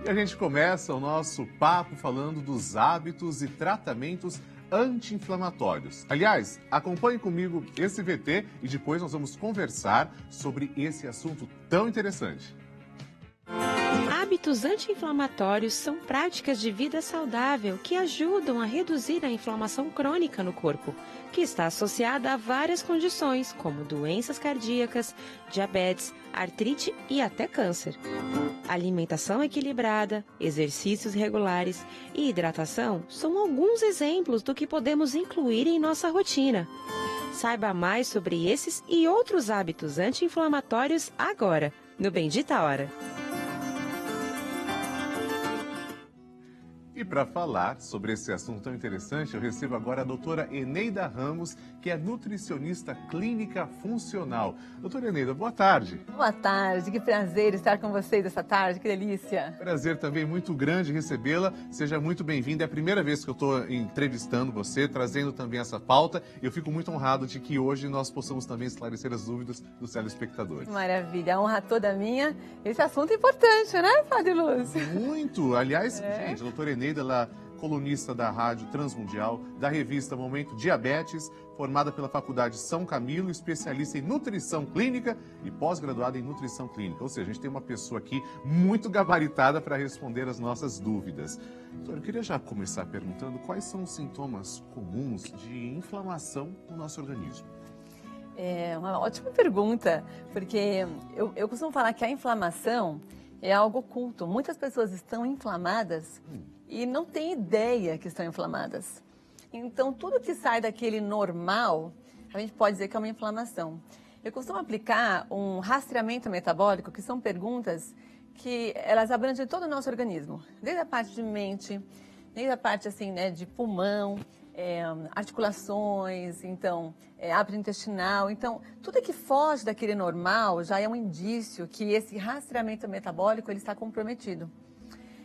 E a gente começa o nosso papo falando dos hábitos e tratamentos anti-inflamatórios. Aliás, acompanhe comigo esse VT e depois nós vamos conversar sobre esse assunto tão interessante. Hábitos anti-inflamatórios são práticas de vida saudável que ajudam a reduzir a inflamação crônica no corpo, que está associada a várias condições, como doenças cardíacas, diabetes, artrite e até câncer. Alimentação equilibrada, exercícios regulares e hidratação são alguns exemplos do que podemos incluir em nossa rotina. Saiba mais sobre esses e outros hábitos anti-inflamatórios agora, no Bendita Hora. E para falar sobre esse assunto tão interessante, eu recebo agora a doutora Eneida Ramos, que é nutricionista clínica funcional. Doutora Eneida, boa tarde. Boa tarde, que prazer estar com vocês essa tarde, que delícia. Prazer também muito grande recebê-la, seja muito bem-vinda. É a primeira vez que eu estou entrevistando você, trazendo também essa pauta. Eu fico muito honrado de que hoje nós possamos também esclarecer as dúvidas dos telespectadores. Maravilha, a honra toda minha. Esse assunto é importante, né, Padre Lúcio? Muito, aliás, gente, a doutora Eneida, ela é colunista da Rádio Transmundial, da revista Momento Diabetes, formada pela Faculdade São Camilo, especialista em nutrição clínica e pós-graduada em nutrição clínica. Ou seja, a gente tem uma pessoa aqui muito gabaritada para responder as nossas dúvidas. Doutora, eu queria já começar perguntando quais são os sintomas comuns de inflamação no nosso organismo. É uma ótima pergunta, porque eu costumo falar que a inflamação é algo oculto. Muitas pessoas estão inflamadas e não têm ideia que estão inflamadas. Então, tudo que sai daquele normal, a gente pode dizer que é uma inflamação. Eu costumo aplicar um rastreamento metabólico, que são perguntas que elas abrangem todo o nosso organismo, desde a parte de mente, desde a parte assim, né, de pulmão, articulações, então, hábito intestinal. Então, tudo que foge daquele normal já é um indício que esse rastreamento metabólico ele está comprometido.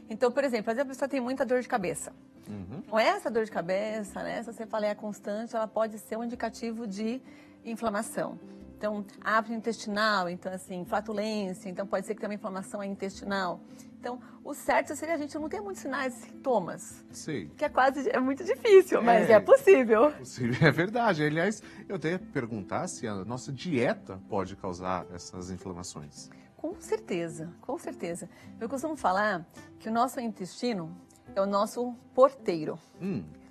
Então, por exemplo, às vezes a pessoa tem muita dor de cabeça. Então, essa dor de cabeça, né, essa cefaleia constante, ela pode ser um indicativo de inflamação. Então, hábito intestinal, então assim, flatulência, então pode ser que tenha uma inflamação intestinal. Então, o certo seria a gente não ter muitos sinais e sintomas. Sim. Que é muito difícil, mas é possível. É verdade. Aliás, eu até ia perguntar se a nossa dieta pode causar essas inflamações. Com certeza, com certeza. Eu costumo falar que o nosso intestino é o nosso porteiro.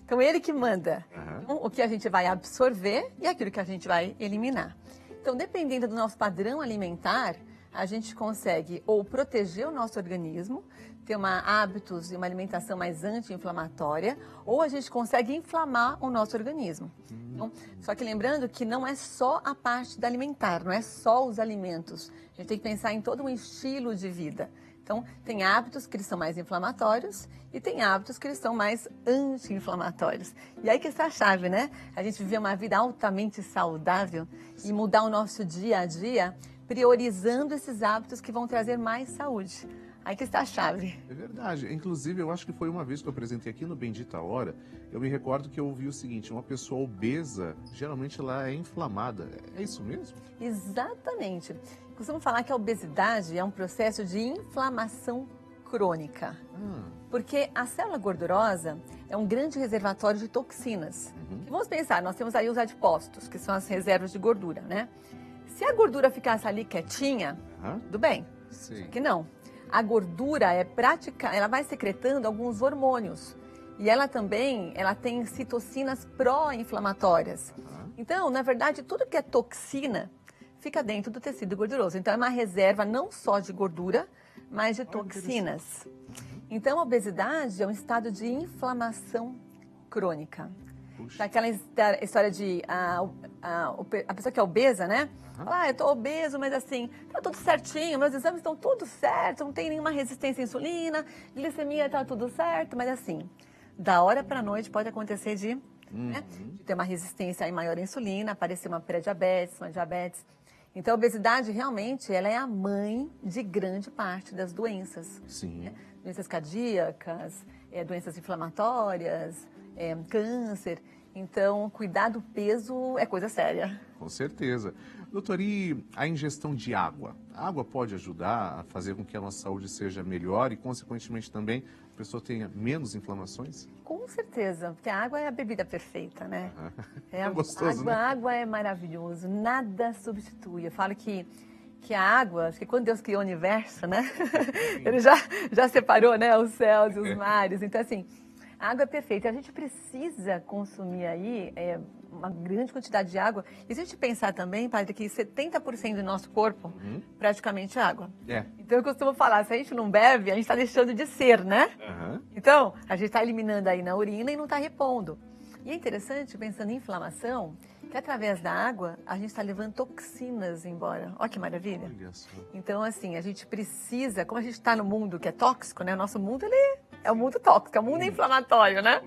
Então, ele que manda o que a gente vai absorver e aquilo que a gente vai eliminar. Então, dependendo do nosso padrão alimentar, a gente consegue ou proteger o nosso organismo, ter hábitos e uma alimentação mais anti-inflamatória, ou a gente consegue inflamar o nosso organismo. Então, só que lembrando que não é só a parte da alimentar, não é só os alimentos. A gente tem que pensar em todo um estilo de vida. Então, tem hábitos que eles são mais inflamatórios e tem hábitos que eles são mais anti-inflamatórios. E aí que está a chave, né? A gente viver uma vida altamente saudável e mudar o nosso dia a dia, priorizando esses hábitos que vão trazer mais saúde. Aí que está a chave. É verdade. Inclusive, eu acho que foi uma vez que eu apresentei aqui no Bendita Hora, eu me recordo que eu ouvi o seguinte, uma pessoa obesa, geralmente ela é inflamada. É isso mesmo? Exatamente. Costumo falar que a obesidade é um processo de inflamação crônica. Porque a célula gordurosa é um grande reservatório de toxinas. E vamos pensar, nós temos aí os adipócitos, que são as reservas de gordura, né? Se a gordura ficasse ali quietinha, tudo bem. Sim. Só que não. A gordura ela vai secretando alguns hormônios. E ela também, tem citocinas pró-inflamatórias. Então, na verdade, tudo que é toxina fica dentro do tecido gorduroso. Então, é uma reserva não só de gordura, mas de toxinas. Então, a obesidade é um estado de inflamação crônica. Aquela história de a pessoa que é obesa, né? Fala, eu tô obeso, mas assim, tá tudo certinho, meus exames estão tudo certo, não tem nenhuma resistência à insulina, glicemia tá tudo certo, mas assim, da hora para a noite pode acontecer de ter uma resistência aí maior à insulina, aparecer uma pré-diabetes, uma diabetes. Então, a obesidade realmente ela é a mãe de grande parte das doenças. Sim. Né? Doenças cardíacas, doenças inflamatórias, câncer. Então, cuidar do peso é coisa séria. Com certeza. Doutor, e a ingestão de água? A água pode ajudar a fazer com que a nossa saúde seja melhor e, consequentemente, também a pessoa tenha menos inflamações? Com certeza, porque a água é a bebida perfeita, né? É gostoso, né? A água é maravilhoso, nada substitui. Eu falo que a água, acho que quando Deus criou o universo, né? Ele já separou, né, os céus e os mares. Então, assim, a água é perfeita. A gente precisa consumir aí uma grande quantidade de água. E se a gente pensar também, padre, que 70% do nosso corpo praticamente é água. Então eu costumo falar, se a gente não bebe, a gente está deixando de ser, né? Então, a gente está eliminando aí na urina e não está repondo. E é interessante, pensando em inflamação, que através da água a gente está levando toxinas embora. Olha que maravilha. Olha só. Então, assim, a gente precisa, como a gente está no mundo que é tóxico, né? O nosso mundo, ele é um mundo tóxico, é um mundo inflamatório, né?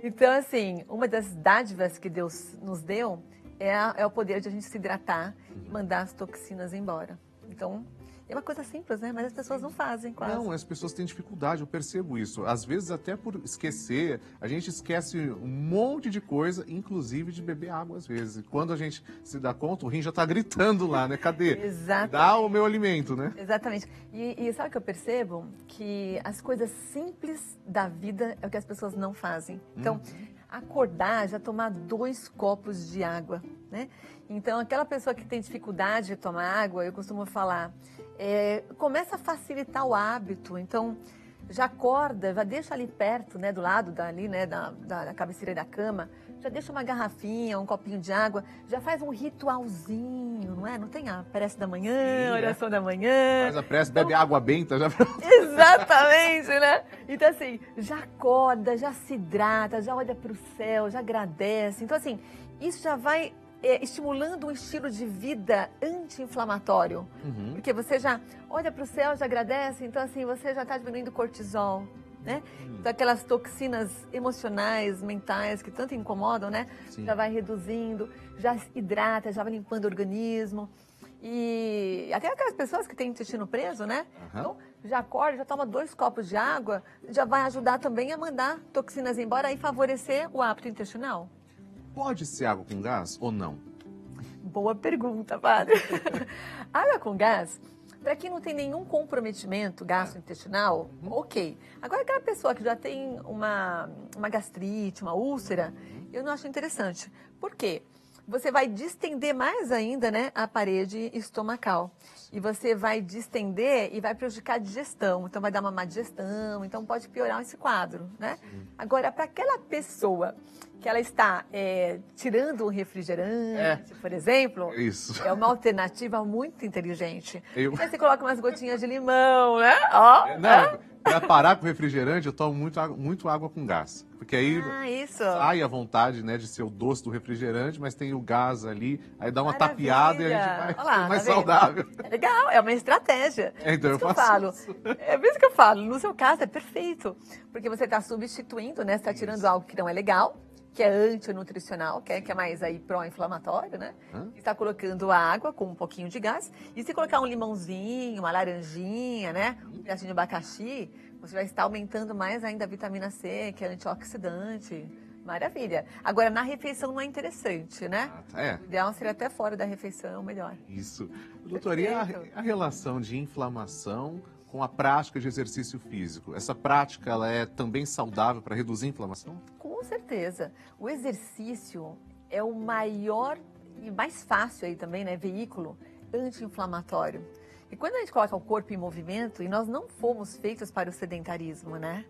Então, assim, uma das dádivas que Deus nos deu é o poder de a gente se hidratar e mandar as toxinas embora. Então, é uma coisa simples, né? Mas as pessoas não fazem quase. Não, as pessoas têm dificuldade, eu percebo isso. Às vezes, até por esquecer, a gente esquece um monte de coisa, inclusive de beber água às vezes. E quando a gente se dá conta, o rim já está gritando lá, né? Cadê? Exatamente. Dá o meu alimento, né? Exatamente. E sabe o que eu percebo? Que as coisas simples da vida é o que as pessoas não fazem. Então, acordar, já tomar 2 copos de água, né? Então, aquela pessoa que tem dificuldade de tomar água, eu costumo falar, começa a facilitar o hábito. Então, já acorda, já deixa ali perto, né, do lado dali, né, da cabeceira da cama, já deixa uma garrafinha, um copinho de água, já faz um ritualzinho, não é? Não tem a prece da manhã, a oração da manhã. Faz a prece, bebe água benta, já... Exatamente, né? Então, assim, já acorda, já se hidrata, já olha para o céu, já agradece. Então, assim, isso já vai estimulando um estilo de vida anti-inflamatório. Porque você já olha para o céu, já agradece, então, assim, você já está diminuindo o cortisol, né? Então, aquelas toxinas emocionais, mentais, que tanto incomodam, né? Sim. Já vai reduzindo, já se hidrata, já vai limpando o organismo. E até aquelas pessoas que têm intestino preso, né? Então, já acorda, já toma 2 copos de água, já vai ajudar também a mandar toxinas embora e favorecer o hábito intestinal. Pode ser água com gás ou não? Boa pergunta, padre. Água com gás, para quem não tem nenhum comprometimento gastrointestinal, ok. Agora, aquela pessoa que já tem uma gastrite, uma úlcera, eu não acho interessante. Por quê? Você vai distender mais ainda, né, a parede estomacal. E você vai distender e vai prejudicar a digestão. Então, vai dar uma má digestão. Então, pode piorar esse quadro, né? Agora, para aquela pessoa que ela está tirando um refrigerante, por exemplo, Isso. é uma alternativa muito inteligente. Aí você coloca umas gotinhas de limão, né? Ó, para parar com o refrigerante, eu tomo muito água com gás. Porque aí isso. sai a vontade, né, de ser o doce do refrigerante, mas tem o gás ali, aí dá uma tapeada e a gente vai lá, mais tá saudável. É legal, é uma estratégia. Então eu faço isso. É por isso que eu falo, no seu caso é perfeito, porque você está substituindo, né? Você está tirando algo que não é legal, que é antinutricional, que é mais aí pró-inflamatório, né? Está colocando água com um pouquinho de gás. E se colocar um limãozinho, uma laranjinha, né? Um pedacinho de abacaxi, você vai estar aumentando mais ainda a vitamina C, que é antioxidante. Maravilha. Agora, na refeição não é interessante, né? O ideal seria até fora da refeição, melhor. Isso. Doutor, e a relação de inflamação com a prática de exercício físico? Essa prática, ela é também saudável para reduzir a inflamação? Com certeza. O exercício é o maior e mais fácil aí também, né, veículo anti-inflamatório. E quando a gente coloca o corpo em movimento, e nós não fomos feitos para o sedentarismo, né?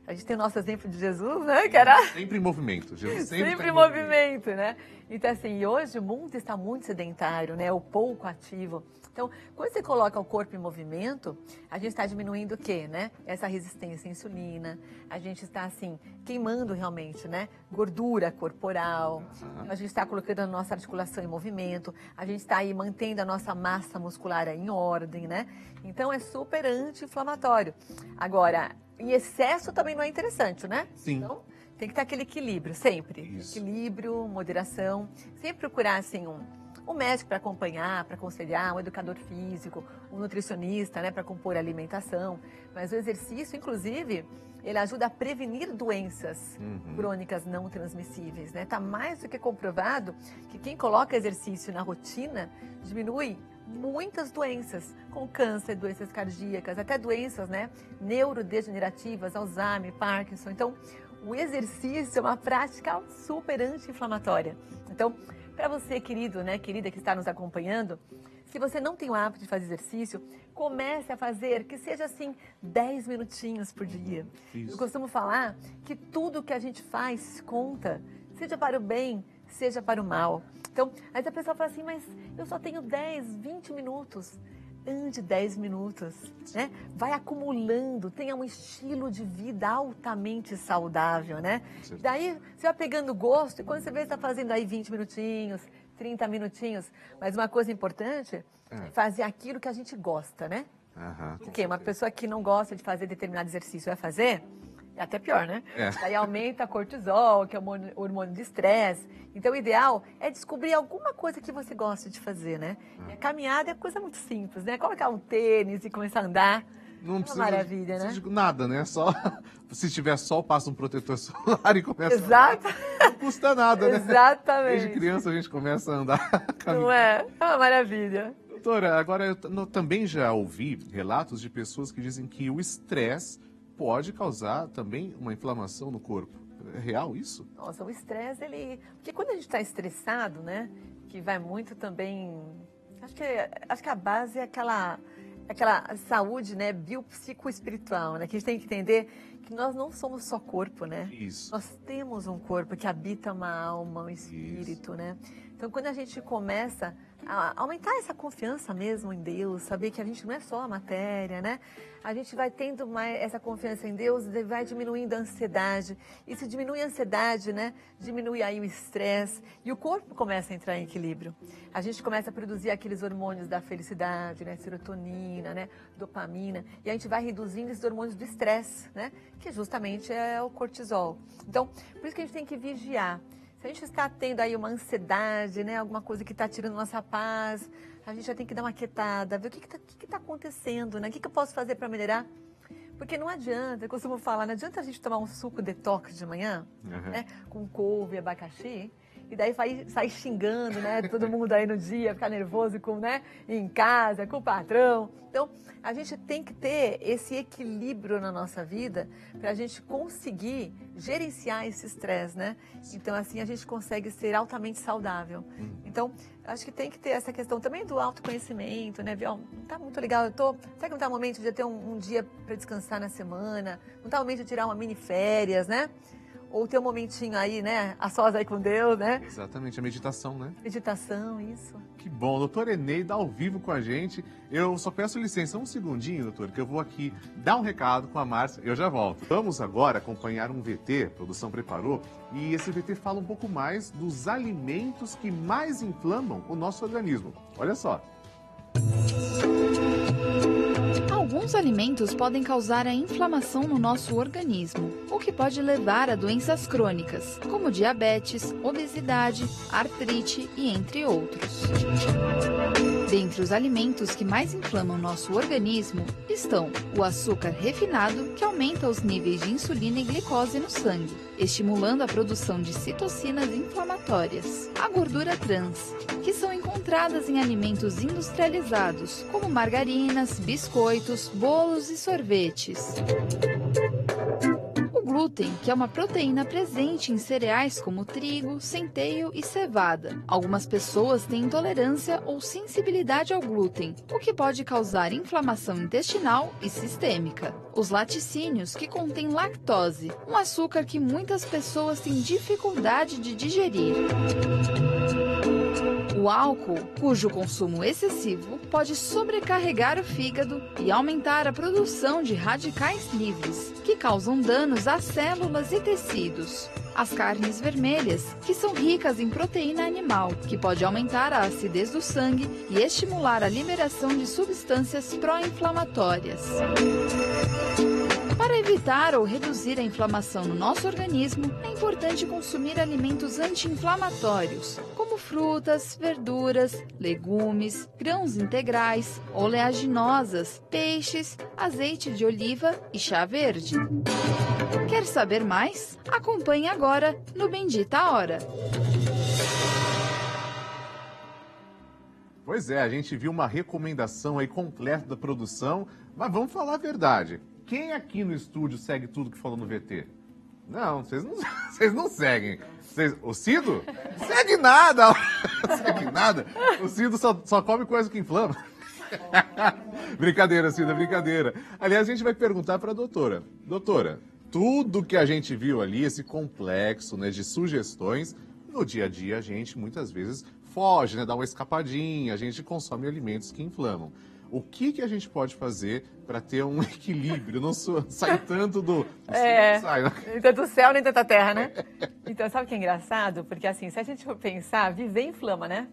A gente tem o nosso exemplo de Jesus, né? Que era... Sempre em movimento. Jesus sempre em movimento, né? Então, assim, hoje o mundo está muito sedentário, né? Ou pouco ativo. Então, quando você coloca o corpo em movimento, a gente está diminuindo o quê, né? Essa resistência à insulina. A gente está, assim, queimando realmente, né? Gordura corporal. A gente está colocando a nossa articulação em movimento. A gente está aí mantendo a nossa massa muscular em ordem, né? Então, é super anti-inflamatório. Agora, em excesso também não é interessante, né? Sim. Então, tem que ter aquele equilíbrio, sempre. Isso. Equilíbrio, moderação. Sempre procurar, assim, um médico para acompanhar, para aconselhar, um educador físico, um nutricionista, né, para compor a alimentação. Mas o exercício, inclusive, ele ajuda a prevenir doenças crônicas não transmissíveis, né? Tá mais do que comprovado que quem coloca exercício na rotina diminui muitas doenças, com câncer, doenças cardíacas, até doenças, né, neurodegenerativas, Alzheimer, Parkinson. Então, o exercício é uma prática super anti-inflamatória. Então, para você, querido, né, querida que está nos acompanhando, se você não tem o hábito de fazer exercício, comece a fazer, que seja assim, 10 minutinhos por dia. Isso. Eu costumo falar que tudo que a gente faz conta, seja para o bem, seja para o mal. Então, aí a pessoa fala assim, mas eu só tenho 10, 20 minutos. Ande 10 minutos, né? Vai acumulando, tenha um estilo de vida altamente saudável, né? Daí você vai pegando gosto e quando você vê, você está fazendo aí 20 minutinhos, 30 minutinhos. Mas uma coisa importante é fazer aquilo que a gente gosta, né? Porque uma pessoa que não gosta de fazer determinado exercício vai fazer, é até pior, né? Aí aumenta a cortisol, que é o hormônio de estresse. Então, o ideal é descobrir alguma coisa que você gosta de fazer, né? E a caminhada é coisa muito simples, né? Colocar um tênis e começar a andar. Não precisa, maravilha, né? De nada, né? Só, se tiver sol, passa um protetor solar e começa Exato. a andar. Não custa nada, né? Exatamente. Desde criança a gente começa a andar. Não é? É uma maravilha. Doutora, agora eu também já ouvi relatos de pessoas que dizem que o estresse pode causar também uma inflamação no corpo. É real isso? Nossa, o estresse, ele... Porque quando a gente está estressado, né? Que vai muito também... Acho que a base é aquela saúde, né? Biopsicoespiritual, né? Que a gente tem que entender que nós não somos só corpo, né? Isso. Nós temos um corpo que habita uma alma, um espírito, né? Então, quando a gente começa a aumentar essa confiança mesmo em Deus, saber que a gente não é só a matéria, né? A gente vai tendo mais essa confiança em Deus e vai diminuindo a ansiedade. E se diminui a ansiedade, né? Diminui aí o estresse e o corpo começa a entrar em equilíbrio. A gente começa a produzir aqueles hormônios da felicidade, né? Serotonina, né? Dopamina. E a gente vai reduzindo esses hormônios do estresse, né? Que justamente é o cortisol. Então, por isso que a gente tem que vigiar. Se a gente está tendo aí uma ansiedade, né, alguma coisa que está tirando nossa paz, a gente já tem que dar uma quietada, ver o que está acontecendo, né? O que eu posso fazer para melhorar? Porque não adianta, eu costumo falar, não adianta a gente tomar um suco detox de manhã, né, com couve e abacaxi, e daí sair xingando, né, todo mundo aí no dia, ficar nervoso com, né, em casa, com o patrão. Então, a gente tem que ter esse equilíbrio na nossa vida para a gente conseguir gerenciar esse estresse, né? Então, assim, a gente consegue ser altamente saudável. Então, acho que tem que ter essa questão também do autoconhecimento, né? Não tá muito legal, será que não tá o momento de ter um dia para descansar na semana? Não tá o momento de tirar uma mini férias, né? Ou ter um momentinho aí, né? A sós aí com Deus, né? Exatamente, a meditação, né? Meditação, isso. Que bom, doutora Eneida ao vivo com a gente. Eu só peço licença um segundinho, doutor, que eu vou aqui dar um recado com a Márcia, eu já volto. Vamos agora acompanhar um VT, a produção preparou, e esse VT fala um pouco mais dos alimentos que mais inflamam o nosso organismo. Olha só. Alguns alimentos podem causar a inflamação no nosso organismo, o que pode levar a doenças crônicas, como diabetes, obesidade, artrite e entre outros. Dentre os alimentos que mais inflamam nosso organismo estão o açúcar refinado, que aumenta os níveis de insulina e glicose no sangue, estimulando a produção de citocinas inflamatórias. A gordura trans, que são encontradas em alimentos industrializados, como margarinas, biscoitos, bolos e sorvetes. O glúten, que é uma proteína presente em cereais como trigo, centeio e cevada. Algumas pessoas têm intolerância ou sensibilidade ao glúten, o que pode causar inflamação intestinal e sistêmica. Os laticínios, que contêm lactose, um açúcar que muitas pessoas têm dificuldade de digerir. O álcool, cujo consumo excessivo pode sobrecarregar o fígado e aumentar a produção de radicais livres, que causam danos às células e tecidos. As carnes vermelhas, que são ricas em proteína animal, que pode aumentar a acidez do sangue e estimular a liberação de substâncias pró-inflamatórias. Para evitar evitar ou reduzir a inflamação no nosso organismo, é importante consumir alimentos anti-inflamatórios, como frutas, verduras, legumes, grãos integrais, oleaginosas, peixes, azeite de oliva e chá verde. Quer saber mais? Acompanhe agora no Bendita Hora. Pois é, a gente viu uma recomendação aí completa da produção, mas vamos falar a verdade. Quem aqui no estúdio segue tudo que falou no VT? Não, vocês não seguem. O Cido? Segue nada! Segue nada. O Cido só come coisa que inflama. Brincadeira, Cido, brincadeira. Aliás, a gente vai perguntar para a doutora. Doutora, tudo que a gente viu ali, esse complexo, né, de sugestões, no dia a dia a gente muitas vezes foge, né, dá uma escapadinha, a gente consome alimentos que inflamam. O que a gente pode fazer para ter um equilíbrio, não sair tanto do céu, nem tanto céu, nem tanta terra, né? Então, sabe o que é engraçado? Porque assim, se a gente for pensar, viver inflama, né?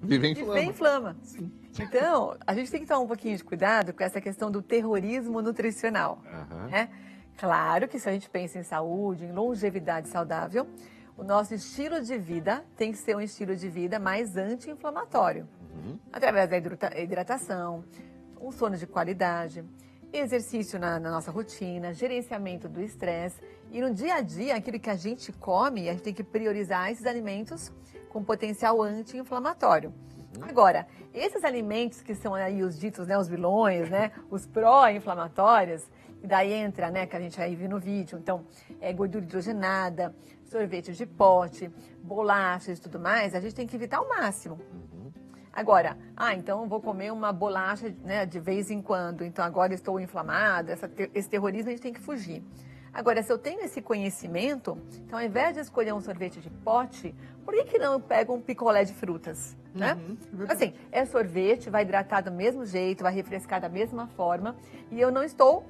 Viver inflama. Viver inflama. Sim. Então, a gente tem que tomar um pouquinho de cuidado com essa questão do terrorismo nutricional. Né? Claro que se a gente pensa em saúde, em longevidade saudável, o nosso estilo de vida tem que ser um estilo de vida mais anti-inflamatório. Através da hidratação, um sono de qualidade, exercício na nossa rotina, gerenciamento do estresse. E no dia a dia, aquilo que a gente come, a gente tem que priorizar esses alimentos com potencial anti-inflamatório. Agora, esses alimentos que são aí os ditos, né, os vilões, né, os pró-inflamatórios, e daí entra, né, que a gente vai ver no vídeo, então, gordura hidrogenada, sorvete de pote, bolachas e tudo mais, a gente tem que evitar ao máximo. Agora, então vou comer uma bolacha, né, de vez em quando, então agora estou inflamada, esse terrorismo a gente tem que fugir. Agora, se eu tenho esse conhecimento, então ao invés de escolher um sorvete de pote, por que não eu pego um picolé de frutas? Né? Assim, é sorvete, vai hidratar do mesmo jeito, vai refrescar da mesma forma, e eu não estou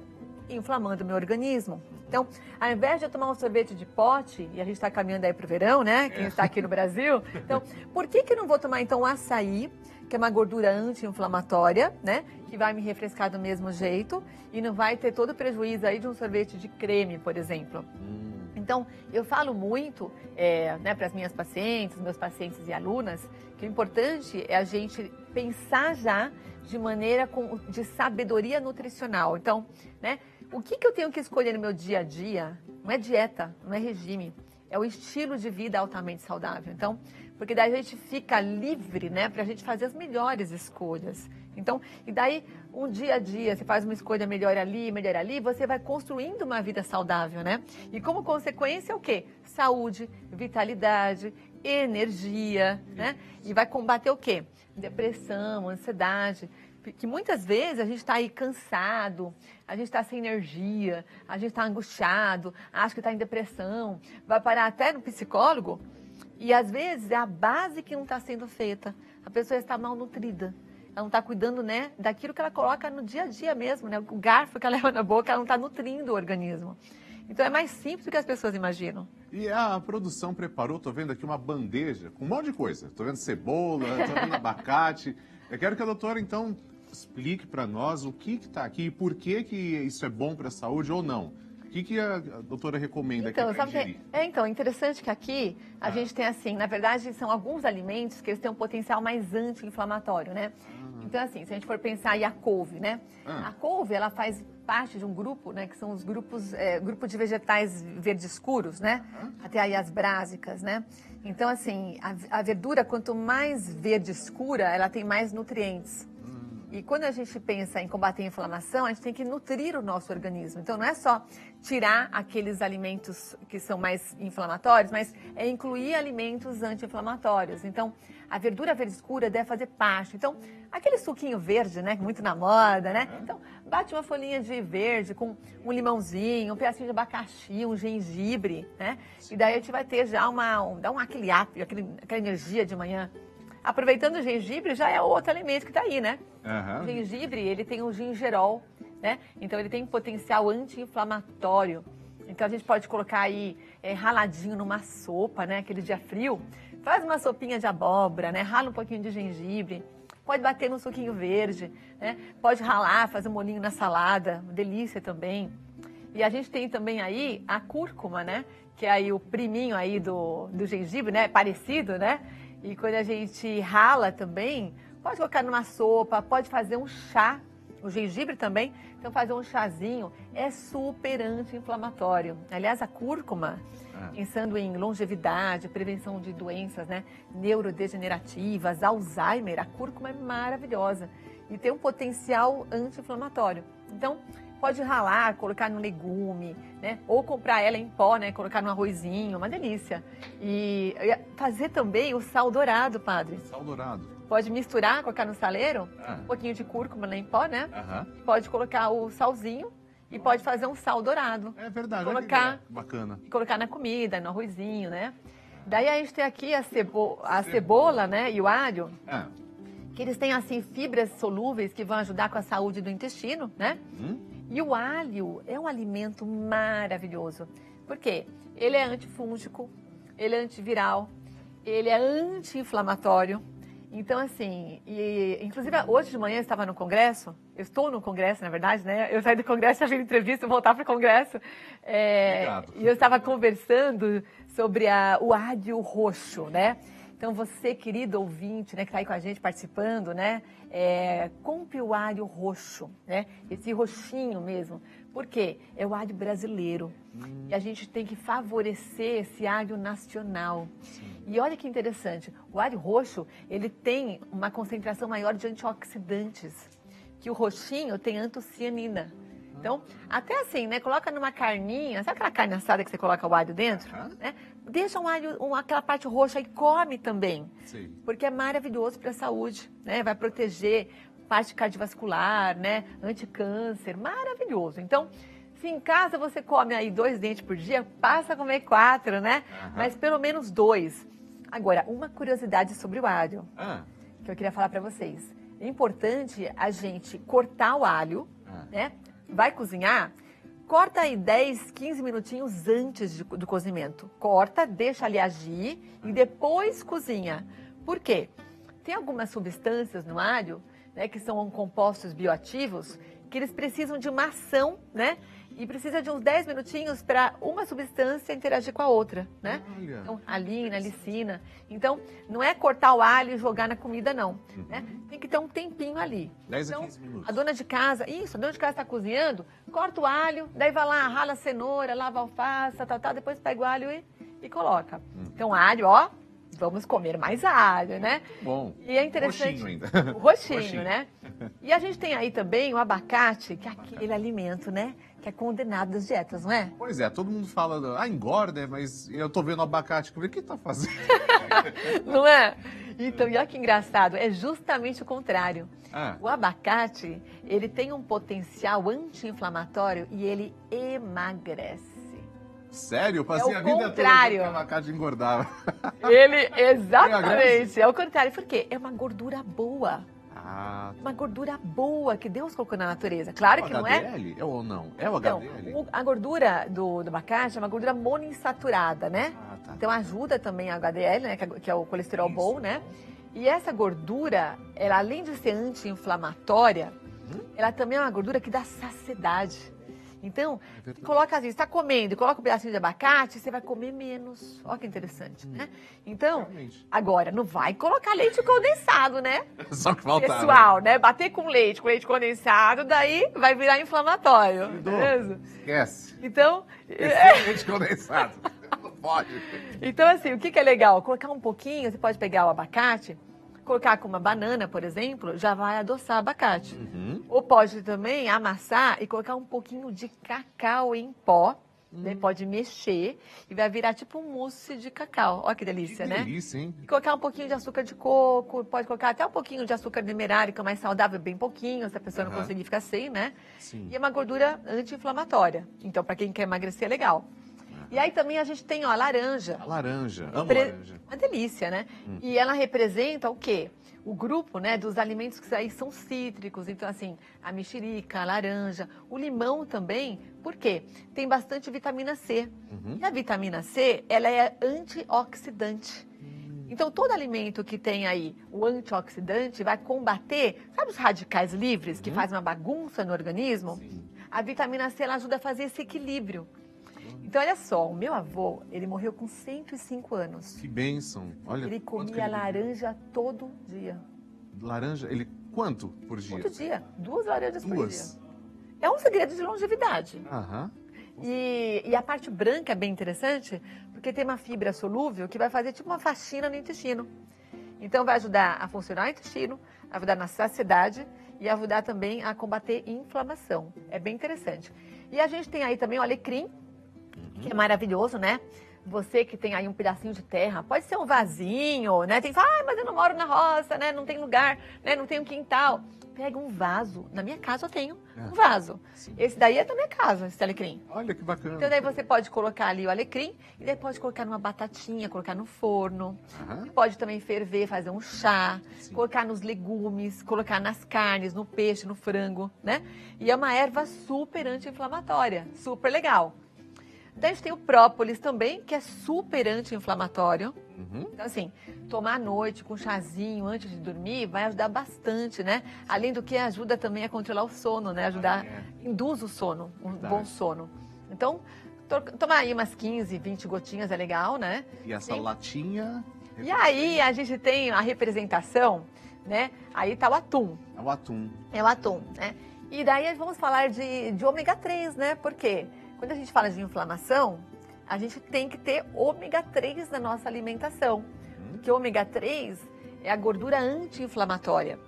inflamando o meu organismo. Então, ao invés de eu tomar um sorvete de pote, e a gente está caminhando aí para o verão, né? Quem está aqui no Brasil. Então, por que eu não vou tomar, então, açaí, que é uma gordura anti-inflamatória, né? Que vai me refrescar do mesmo jeito e não vai ter todo o prejuízo aí de um sorvete de creme, por exemplo. Então, eu falo muito, né, para as minhas pacientes, meus pacientes e alunas, que o importante é a gente pensar já de maneira de sabedoria nutricional. Então, né? O que eu tenho que escolher no meu dia a dia não é dieta, não é regime, é o estilo de vida altamente saudável. Então, porque daí a gente fica livre, né, para a gente fazer as melhores escolhas. Então, e daí um dia a dia, você faz uma escolha melhor ali, você vai construindo uma vida saudável, né? E como consequência, o quê? Saúde, vitalidade, energia, né? E vai combater o quê? Depressão, ansiedade. Que muitas vezes a gente está aí cansado, a gente está sem energia, a gente está angustiado, acha que está em depressão, vai parar até no psicólogo e às vezes é a base que não está sendo feita. A pessoa está mal nutrida, ela não está cuidando, né, daquilo que ela coloca no dia a dia mesmo, né, o garfo que ela leva na boca, ela não está nutrindo o organismo. Então é mais simples do que as pessoas imaginam. E a produção preparou, estou vendo aqui uma bandeja com um monte de coisa. Estou vendo cebola, estou vendo abacate. Eu quero que a doutora, então, explique para nós o que está aqui e por que isso é bom para a saúde ou não. O que a doutora recomenda aqui para ingerir? Então, interessante que aqui a gente tem assim, na verdade, são alguns alimentos que eles têm um potencial mais anti-inflamatório, né? Então, assim, se a gente for pensar aí a couve, né? A couve, ela faz parte de um grupo, né? Que são os grupos, grupo de vegetais verde escuros, né? Até aí as brásicas, né? Então, assim, a verdura, quanto mais verde escura, ela tem mais nutrientes. E quando a gente pensa em combater a inflamação, a gente tem que nutrir o nosso organismo. Então, não é só tirar aqueles alimentos que são mais inflamatórios, mas é incluir alimentos anti-inflamatórios. Então, a verdura verde escura deve fazer parte. Então, aquele suquinho verde, né, muito na moda, né? Então, bate uma folhinha de verde com um limãozinho, um pedacinho de abacaxi, um gengibre, né? E daí a gente vai ter já aquele up, aquela energia de manhã. Aproveitando o gengibre, já é outro alimento que está aí, né? O gengibre, ele tem o gingerol, né? Então, ele tem um potencial anti-inflamatório. Então, a gente pode colocar aí raladinho numa sopa, né? Aquele dia frio. Faz uma sopinha de abóbora, né? Rala um pouquinho de gengibre. Pode bater num suquinho verde, né? Pode ralar, fazer um molhinho na salada. Delícia também. E a gente tem também aí a cúrcuma, né? Que é aí o priminho aí do gengibre, né? Parecido, né? E quando a gente rala também, pode colocar numa sopa, pode fazer um chá, o gengibre também, então fazer um chazinho é super anti-inflamatório. Aliás, a cúrcuma, pensando em longevidade, prevenção de doenças, né, neurodegenerativas, Alzheimer, a cúrcuma é maravilhosa e tem um potencial anti-inflamatório. Então, pode ralar, colocar no legume, né? Ou comprar ela em pó, né? Colocar no arrozinho, uma delícia. E fazer também o sal dourado, padre. Sal dourado. Pode misturar, colocar no saleiro, um pouquinho de cúrcuma em pó, né? Pode colocar o salzinho e pode fazer um sal dourado. É verdade, colocar, bacana. Colocar na comida, no arrozinho, né? Daí a gente tem aqui a cebola, né? E o alho. Que eles têm, assim, fibras solúveis que vão ajudar com a saúde do intestino, né? E o alho é um alimento maravilhoso. Por quê? Ele é antifúngico, ele é antiviral, ele é anti-inflamatório. Então, assim, inclusive hoje de manhã eu estava no congresso, eu estou no congresso, na verdade, né? Eu saí do congresso, já fiz entrevista, voltar para o congresso. E eu estava conversando sobre o alho roxo, né? Então, você, querido ouvinte, né, que está aí com a gente participando, né, compre o alho roxo, né, esse roxinho mesmo. Por quê? É o alho brasileiro. E a gente tem que favorecer esse alho nacional. E olha que interessante, o alho roxo, ele tem uma concentração maior de antioxidantes, que o roxinho tem antocianina. Então, até assim, né? Coloca numa carninha, sabe aquela carne assada que você coloca o alho dentro? Né? Deixa um alho, aquela parte roxa e come também. Sim. Porque é maravilhoso para a saúde, né? Vai proteger parte cardiovascular, né? Anticâncer, maravilhoso. Então, se em casa você come aí 2 dentes por dia, passa a comer 4, né? Mas pelo menos 2. Agora, uma curiosidade sobre o alho, que eu queria falar para vocês. É importante a gente cortar o alho, né? Vai cozinhar, corta aí 10, 15 minutinhos antes do cozimento. Corta, deixa ali agir e depois cozinha. Por quê? Tem algumas substâncias no alho, né, que são compostos bioativos, que eles precisam de uma ação, né? E precisa de uns 10 minutinhos para uma substância interagir com a outra, né? Então, alina, licina. Então, não é cortar o alho e jogar na comida, não. Né? Tem que ter um tempinho ali. 10 a 15 minutos. A dona de casa, a dona de casa está cozinhando, corta o alho, daí vai lá, rala a cenoura, lava a alface, depois pega o alho e coloca. Então, alho, ó, vamos comer mais alho, né? Bom. E é interessante. Roxinho ainda. O roxinho, né? E a gente tem aí também o abacate, que é aquele alimento, né? Que é condenado das dietas, não é? Pois é, todo mundo fala, engorda, mas eu tô vendo o abacate, o que tá fazendo? Não é? Então, e olha que engraçado, é justamente o contrário. O abacate, ele tem um potencial anti-inflamatório e ele emagrece. Sério? Eu passei a vida toda que o abacate engordava. Ele, exatamente, é o contrário. Por quê? É uma gordura boa. Uma gordura boa que Deus colocou na natureza. Claro que não é. É ou não? É o HDL? Então, a gordura do abacate é uma gordura monoinsaturada, né? Então ajuda também a HDL, né? Que é o colesterol bom, né? E essa gordura, ela além de ser anti-inflamatória, ela também é uma gordura que dá saciedade. Então, coloca assim, você está comendo, coloca um pedacinho de abacate, você vai comer menos. Olha que interessante, né? Então, agora, não vai colocar leite condensado, né? Só que faltava. Pessoal, né? Bater com leite condensado, daí vai virar inflamatório. Beleza? Esquece. Então... leite condensado. Não pode. Então, assim, o que é legal? Colocar um pouquinho, você pode pegar o abacate, colocar com uma banana, por exemplo, já vai adoçar o abacate. Ou pode também amassar e colocar um pouquinho de cacau em pó, né? Pode mexer e vai virar tipo um mousse de cacau. Olha que delícia, né? Que delícia, hein? E colocar um pouquinho de açúcar de coco, pode colocar até um pouquinho de açúcar demerara, que é mais saudável, bem pouquinho, se a pessoa não conseguir ficar sem, né? Sim. E é uma gordura anti-inflamatória. Então, para quem quer emagrecer, é legal. E aí também a gente tem, ó, a laranja. A laranja, amo laranja. Uma delícia, né? E ela representa o quê? O grupo, né, dos alimentos que aí são cítricos. Então, assim, a mexerica, a laranja, o limão também. Por quê? Tem bastante vitamina C. E a vitamina C, ela é antioxidante. Então, todo alimento que tem aí o antioxidante vai combater, sabe os radicais livres que fazem uma bagunça no organismo? Sim. A vitamina C, ela ajuda a fazer esse equilíbrio. Então, olha só, o meu avô, ele morreu com 105 anos. Que bênção. Olha, ele comia ele laranja todo dia. Laranja, ele quanto por dia? Todo dia. 2 laranjas por Duas? dia. É um segredo de longevidade. Aham. E a parte branca é bem interessante, porque tem uma fibra solúvel que vai fazer tipo uma faxina no intestino. Então, vai ajudar a funcionar o intestino, ajudar na saciedade e ajudar também a combater inflamação. É bem interessante. E a gente tem aí também o alecrim, que é maravilhoso, né? Você que tem aí um pedacinho de terra, pode ser um vasinho, né? Tem que falar, mas eu não moro na roça, né? Não tem lugar, né? Não tem um quintal. Pega um vaso. Na minha casa eu tenho um vaso. Sim. Esse daí é da minha casa, esse alecrim. Olha que bacana. Então daí você pode colocar ali o alecrim e daí pode colocar numa batatinha, colocar no forno. Pode também ferver, fazer um chá, colocar nos legumes, colocar nas carnes, no peixe, no frango, né? E é uma erva super anti-inflamatória, super legal. Daí a gente tem o própolis também, que é super anti-inflamatório. Então, assim, tomar à noite com chazinho antes de dormir vai ajudar bastante, né? Além do que ajuda também a controlar o sono, né? Induz o sono, bom sono. Então, tomar aí umas 15, 20 gotinhas é legal, né? E essa latinha... E aí a gente tem a representação, né? Aí tá o atum. É o atum. É o atum, né? E daí vamos falar de ômega 3, né? Por quê? Quando a gente fala de inflamação, a gente tem que ter ômega 3 na nossa alimentação. Porque o ômega 3 é a gordura anti-inflamatória.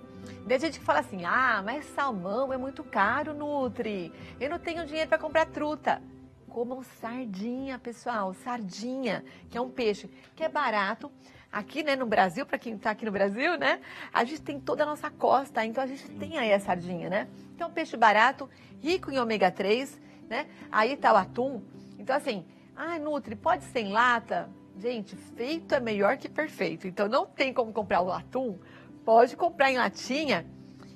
Tem gente que fala assim, mas salmão é muito caro, Nutri. Eu não tenho dinheiro para comprar truta. Comam sardinha, pessoal. Sardinha, que é um peixe que é barato. Aqui, né, no Brasil, para quem está aqui no Brasil, né, a gente tem toda a nossa costa, então a gente tem aí a sardinha, né? Então, peixe barato, rico em ômega 3, né? Aí tá o atum. Então, assim, Nutri, pode ser em lata? Gente, feito é melhor que perfeito. Então, não tem como comprar o atum, pode comprar em latinha.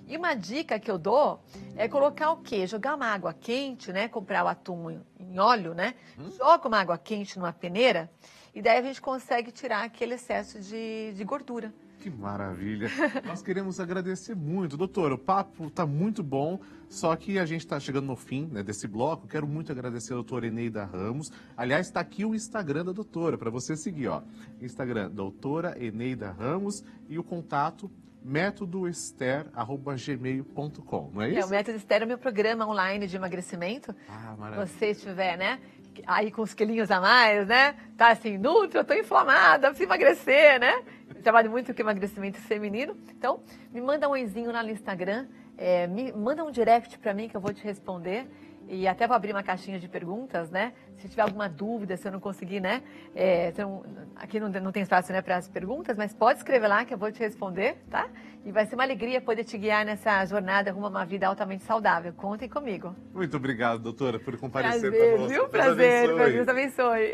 E uma dica que eu dou é colocar o quê? Jogar uma água quente, né? Comprar o atum em óleo, né? Joga uma água quente numa peneira e daí a gente consegue tirar aquele excesso de gordura. Que maravilha. Nós queremos agradecer muito. Doutora, o papo está muito bom, só que a gente está chegando no fim, né, desse bloco. Quero muito agradecer a doutora Eneida Ramos. Aliás, está aqui o Instagram da doutora, para você seguir, ó. Instagram, doutora Eneida Ramos, e o contato métodoester@gmail.com, não é isso? O Método Ester é o meu programa online de emagrecimento. Maravilha. Você estiver, né, aí com os quilinhos a mais, né? Tá assim, Nutri, eu tô inflamada, preciso emagrecer, né? Eu trabalho muito com emagrecimento feminino. Então, me manda um oizinho lá no Instagram, me manda um direct pra mim que eu vou te responder. E até vou abrir uma caixinha de perguntas, né? Se tiver alguma dúvida, se eu não conseguir, né? Aqui não tem espaço, né, para as perguntas, mas pode escrever lá que eu vou te responder, tá? E vai ser uma alegria poder te guiar nessa jornada rumo a uma vida altamente saudável. Contem comigo. Muito obrigado, doutora, por comparecer Prazer, conosco. viu? Prazer, Deus abençoe.